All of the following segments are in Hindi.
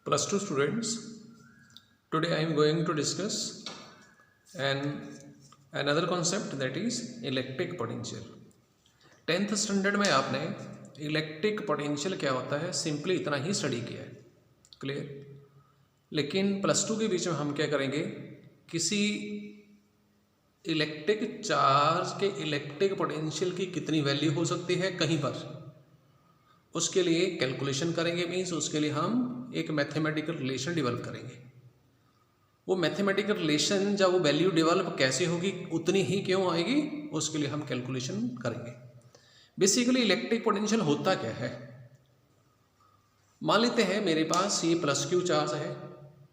Plus 2 students, today I am going to discuss another concept, that is electric potential. 10th standard में आपने इलेक्ट्रिक पोटेंशियल क्या होता है सिंपली इतना ही स्टडी किया है, क्लियर। लेकिन प्लस 2 के बीच में हम क्या करेंगे, किसी इलेक्ट्रिक चार्ज के इलेक्ट्रिक पोटेंशियल की कितनी वैल्यू हो सकती है कहीं पर, उसके लिए कैलकुलेशन करेंगे। मीन्स उसके लिए हम एक मैथमेटिकल रिलेशन डेवलप करेंगे। वो मैथमेटिकल रिलेशन जब वो वैल्यू डेवलप कैसे होगी, उतनी ही क्यों आएगी, उसके लिए हम कैलकुलेशन करेंगे। बेसिकली इलेक्ट्रिक पोटेंशियल होता क्या है, मान लेते हैं मेरे पास ये प्लस क्यू चार्ज है,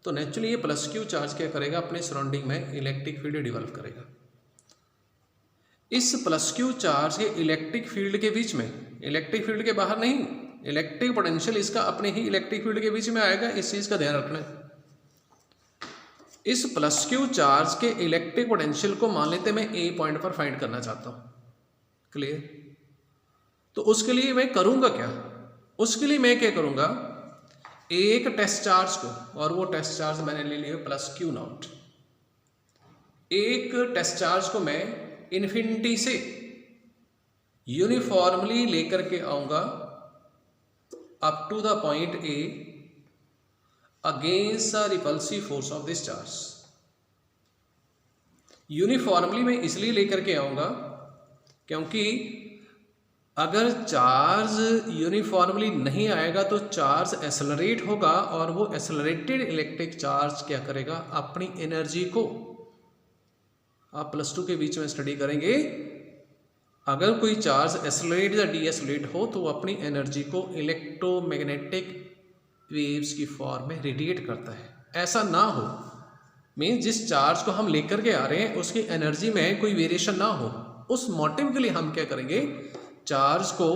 तो नेचुरली ये प्लस क्यू चार्ज क्या करेगा, अपने सराउंडिंग में इलेक्ट्रिक फील्ड डेवलप करेगा। इस प्लस क्यू चार्ज के इलेक्ट्रिक फील्ड के बीच में, इलेक्ट्रिक फील्ड के बाहर नहीं, इलेक्ट्रिक पोटेंशियल इसका अपने ही इलेक्ट्रिक फील्ड के बीच में आएगा। इस चीज का ध्यान रखना है। इस प्लस क्यू चार्ज के इलेक्ट्रिक पोटेंशियल को मान लेते मैं ए पॉइंट पर फाइंड करना चाहता हूं, क्लियर। तो उसके लिए मैं करूंगा क्या, उसके लिए मैं क्या करूंगा, एक टेस्ट चार्ज को, और वो टेस्ट चार्ज मैंने ले लिया प्लस क्यू नॉट। एक टेस्ट चार्ज को मैं इन्फिनिटी से यूनिफॉर्मली लेकर के आऊंगा up to the point A against the repulsive force of this charge. Uniformly मैं इसलिए लेकर के आऊंगा क्योंकि अगर चार्ज यूनिफॉर्मली नहीं आएगा तो चार्ज एक्सेलरेट होगा, और वो एक्सेलरेटेड इलेक्ट्रिक चार्ज क्या करेगा, अपनी एनर्जी को, आप प्लस 2 के बीच में स्टडी करेंगे, अगर कोई चार्ज एक्सेलरेट या डीएक्सेलरेट हो तो वो अपनी एनर्जी को इलेक्ट्रोमैग्नेटिक वेव्स की फॉर्म में रेडिएट करता है। ऐसा ना हो, मीन्स जिस चार्ज को हम लेकर के आ रहे हैं उसकी एनर्जी में कोई वेरिएशन ना हो, उस मोटिव के लिए हम क्या करेंगे, चार्ज को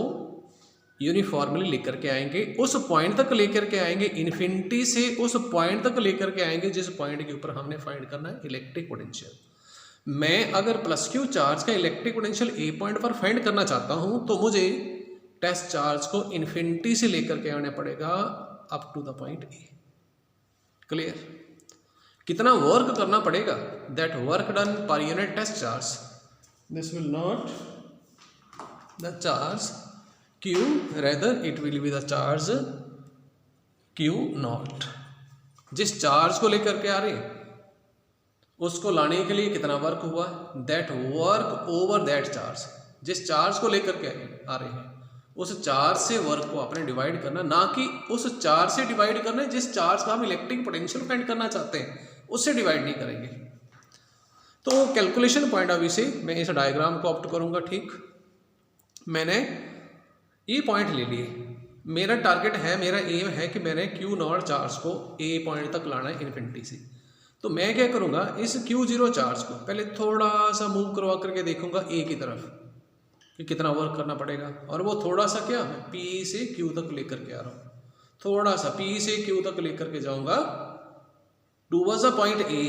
यूनिफॉर्मली लेकर के आएंगे, उस पॉइंट तक लेकर के आएंगे, इन्फिनिटी से उस पॉइंट तक लेकर के आएंगे जिस पॉइंट के ऊपर हमने फाइंड करना है इलेक्ट्रिक पोटेंशियल। मैं अगर प्लस क्यू चार्ज का इलेक्ट्रिक पोटेंशियल ए पॉइंट पर फाइंड करना चाहता हूं तो मुझे टेस्ट चार्ज को इन्फिनिटी से लेकर के आना पड़ेगा up to the point A, clear. कितना वर्क करना पड़ेगा, that work done per unit test charge, this will not the charge q, rather it will be the charge q naught. जिस चार्ज को लेकर के आ रहे हैं उसको लाने के लिए कितना वर्क हुआ, that work over that charge. जिस चार्ज को लेकर के आ रहे हैं उस चार्ज से वर्क को आपने डिवाइड करना, ना कि उस चार्ज से डिवाइड करना है जिस चार्ज का हम इलेक्ट्रिक पोटेंशियल फाइंड करना चाहते हैं, उससे डिवाइड नहीं करेंगे। तो कैलकुलेशन पॉइंट ऑफ व्यू से मैं इस डायग्राम को ऑप्ट करूंगा, ठीक। मैंने ये पॉइंट ले लिए, मेरा टारगेट है, मेरा एम है कि मैंने क्यू नॉट चार्ज को ए पॉइंट तक लाना है इन्फिनिटी से। तो मैं क्या करूंगा, इस Q0 चार्ज को पहले थोड़ा सा मूव करवा करके देखूंगा ए की तरफ कि कितना वर्क करना पड़ेगा, और वो थोड़ा सा क्या, मैं P से Q तक लेकर के आ रहा हूँ, थोड़ा सा P से Q तक लेकर के जाऊंगा टूवर्ड्स द पॉइंट ए।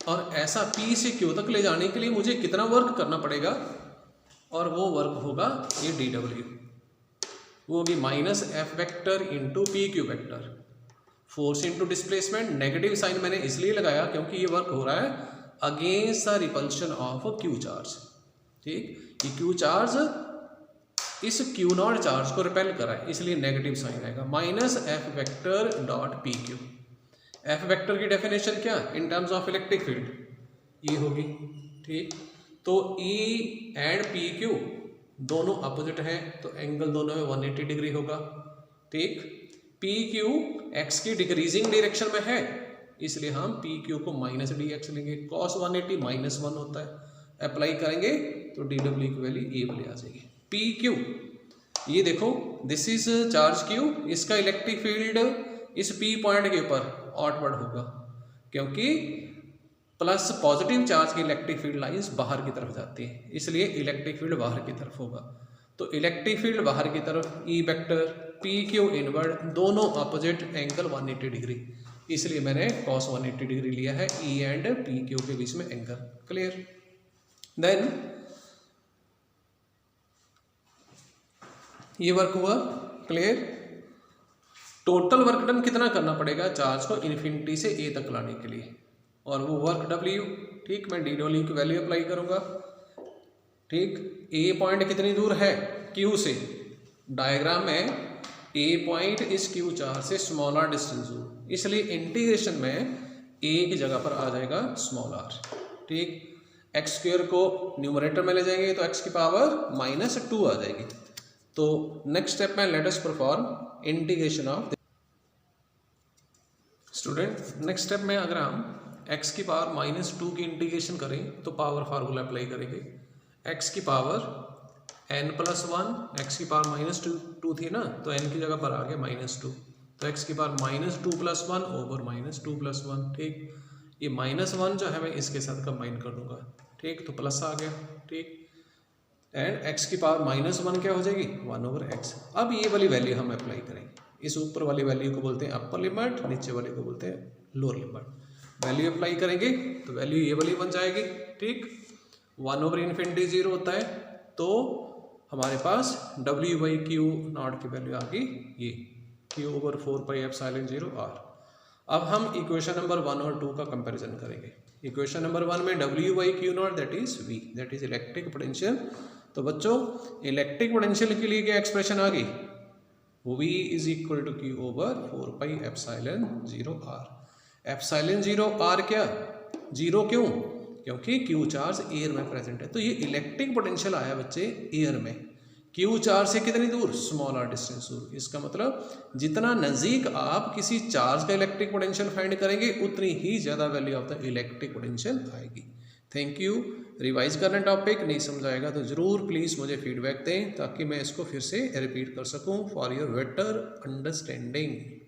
और ऐसा P से Q तक ले जाने के लिए मुझे कितना वर्क करना पड़ेगा, और वो वर्क होगा ये dw, वो होगी minus F vector into p q vector. Force into displacement, negative sign मैंने इसलिए लगाया क्योंकि ये वर्क हो रहा है against the repulsion of q charge, ठीक। ये क्यू चार्ज इस क्यू नॉट चार्ज को रिपेल करा है, इसलिए नेगेटिव साइन आएगा, minus F vector dot p q. F vector की डेफिनेशन क्या, in terms of electric field ये होगी, ठीक। तो E एंड पी क्यू दोनों अपोजिट हैं, तो एंगल दोनों में 180 डिग्री होगा, ठीक। पी क्यू एक्स की डिक्रीजिंग डायरेक्शन में है, इसलिए हम पी क्यू को माइनस डी एक्स लेंगे, कॉस 180 माइनस 1 होता है, अप्लाई करेंगे तो डी डब्ल्यू की वैल्यू ए वाली आ जाएगी। पी क्यू, ये देखो दिस इज चार्ज क्यू, इसका इलेक्ट्रिक फील्ड इस पी पॉइंट के ऊपर आउटवर्ड होगा, क्योंकि प्लस पॉजिटिव चार्ज की इलेक्ट्रिक फील्ड लाइंस बाहर की तरफ जाती है, इसलिए इलेक्ट्रिक फील्ड बाहर की तरफ होगा। तो इलेक्ट्रिक फील्ड बाहर की तरफ, E vector P Q inward, दोनों अपोजिट, एंगल 180 डिग्री, इसलिए मैंने cos 180 डिग्री लिया है ई एंड पी क्यू के बीच में एंगल, क्लियर। देन ये वर्क हुआ, क्लियर। टोटल वर्क डन कितना करना पड़ेगा चार्ज को इन्फिनिटी से ए तक लाने के लिए, और वो वर्क डब्ल्यू। ठीक, मैं डी डब्ल्यू की वैल्यू अप्लाई करूँगा। ठीक, ए पॉइंट कितनी दूर है क्यू से, डायग्राम में ए पॉइंट इस क्यू चार्ज से स्मॉल आर डिस्टेंस दूर, इसलिए इंटीग्रेशन में ए की जगह पर आ जाएगा स्मॉल आर। ठीक, एक्स स्क्वायर को न्यूमरेटर में ले जाएंगे तो एक्स की पावर -2 आ जाएगी। तो नेक्स्ट स्टेप में let us perform integration of student. Next step में अगर हम x की पावर -2 की इंटीग्रेशन करें तो पावर फार्मूला अप्लाई करेंगे। x की पावर n+1, x की पावर -2 थी ना, तो n की जगह पर आ गया -2, तो x की पावर -2+1 ओवर -2+1। ठीक, ये -1 जो है मैं इसके साथ कंबाइन कर दूंगा। ठीक, तो प्लस आ गया। ठीक, एंड x की पावर -1 क्या हो जाएगी 1/x। अब ये वाली वैल्यू हम अप्लाई करेंगे, इस ऊपर वाली वैल्यू को बोलते हैं अपर लिमिट, नीचे वाली को बोलते हैं लोअर लिमिट। वैल्यू अप्लाई करेंगे तो वैल्यू ये वाली बन जाएगी। ठीक, 1/∞ 0 होता है, तो हमारे पास W/Q0 की वैल्यू आ गई ये Q/4πε0R। अब हम इक्वेशन नंबर 1 और 2 का कंपैरिजन करेंगे। इक्वेशन नंबर 1 में W/Q0 that is V, that is electric potential. तो बच्चों इलेक्ट्रिक पोटेंशियल के लिए क्या एक्सप्रेशन आ गई, V is equal to Q/4πε0R। ε0R क्या 0 क्यों, क्योंकि Q चार्ज एयर में प्रेजेंट है। तो ये इलेक्ट्रिक पोटेंशियल आया बच्चे एयर में, Q चार्ज से कितनी दूर, स्मॉल आर डिस्टेंस दूर। इसका मतलब जितना नज़दीक आप किसी चार्ज का इलेक्ट्रिक पोटेंशियल फाइंड करेंगे उतनी ही ज़्यादा value of the electric potential आएगी। Thank you. रिवाइज करना टॉपिक नहीं समझाएगा तो ज़रूर प्लीज़ मुझे फीडबैक दें ताकि मैं इसको फिर से रिपीट कर सकूं फॉर योर बेटर अंडरस्टैंडिंग।